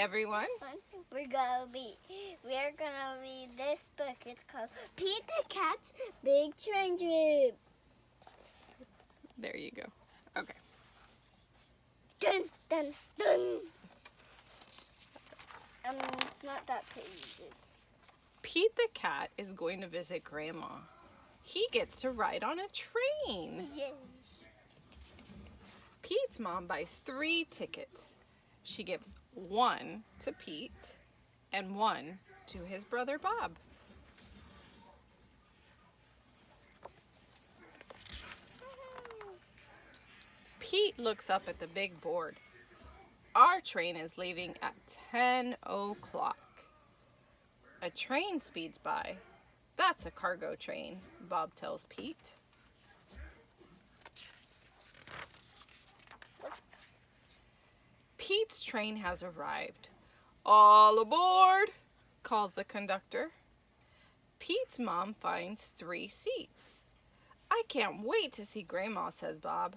everyone. We're gonna read this book. It's called Pete the Cat's Big Train Trip. There you go. Okay. Dun dun dun. It's not that pretty. Pete the cat is going to visit Grandma. He gets to ride on a train. Yes. Pete's mom buys 3 tickets. She gives 1 to Pete and 1 to his brother Bob. Pete looks up at the big board. Our train is leaving at 10 o'clock. A train speeds by. That's a cargo train, Bob tells Pete. Pete's train has arrived. All aboard, calls the conductor. Pete's mom finds 3 seats. I can't wait to see Grandma, says Bob.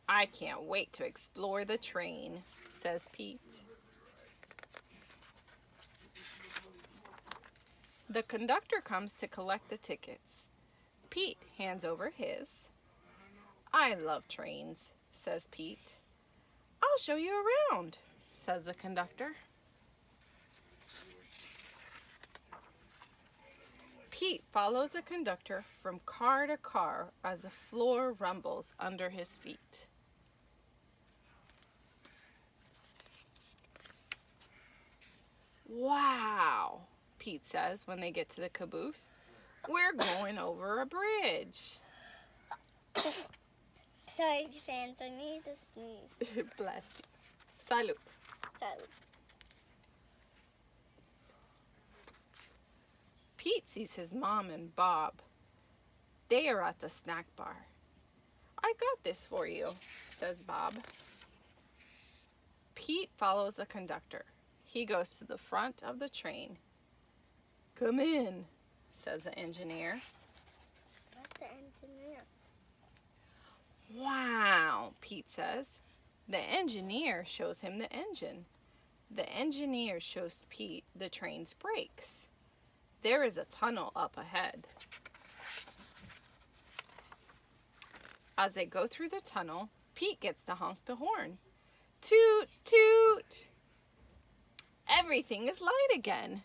I can't wait to explore the train, says Pete. The conductor comes to collect the tickets. Pete hands over his. I love trains, says Pete. I'll show you around, says the conductor. Pete follows the conductor from car to car as the floor rumbles under his feet. Wow, Pete says when they get to the caboose. We're going over a bridge. Sorry, fans, I need to sneeze. Bless you. Salud. Salud. Pete sees his mom and Bob. They are at the snack bar. I got this for you, says Bob. Pete follows the conductor. He goes to the front of the train. Come in, says the engineer. What's the engineer? Wow, Pete says. The engineer shows him the engine. The engineer shows Pete the train's brakes. There is a tunnel up ahead. As they go through the tunnel, Pete gets to honk the horn. Toot, toot! Everything is light again.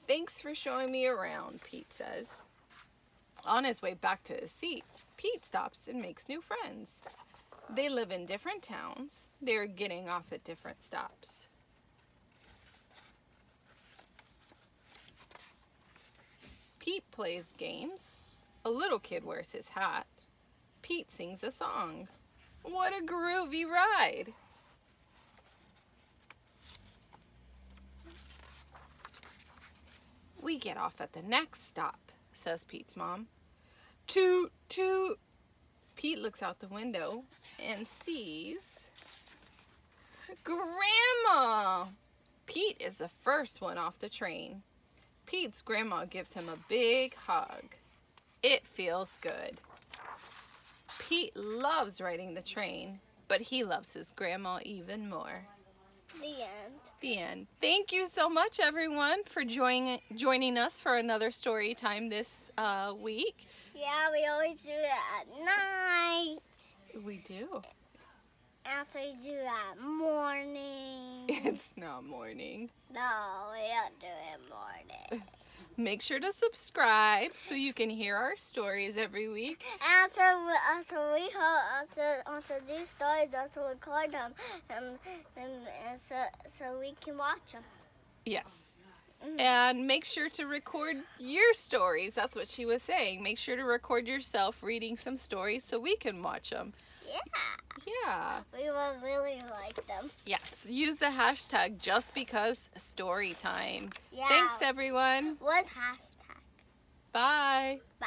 Thanks for showing me around, Pete says. On his way back to his seat, Pete stops and makes new friends. They live in different towns. They're getting off at different stops. Pete plays games. A little kid wears his hat. Pete sings a song. What a groovy ride! We get off at the next stop, says Pete's mom. Toot, toot! Pete looks out the window and sees Grandma! Pete is the first one off the train. Pete's grandma gives him a big hug. It feels good. Pete loves riding the train, but he loves his grandma even more. The end. The end. Thank you so much, everyone, for joining us for another story time this week. Yeah, we always do it at night. We do. After we do it at morning. It's not morning. No, we don't do it morning. Make sure to subscribe so you can hear our stories every week. Also we also do stories, also record them, and so we can watch them. Yes. And make sure to record your stories. That's what she was saying. Make sure to record yourself reading some stories so we can watch them. Yeah. Yeah. We will really like them. Yes. Use the hashtag JustBecauseStorytime. Yeah. Thanks, everyone. What hashtag? Bye. Bye.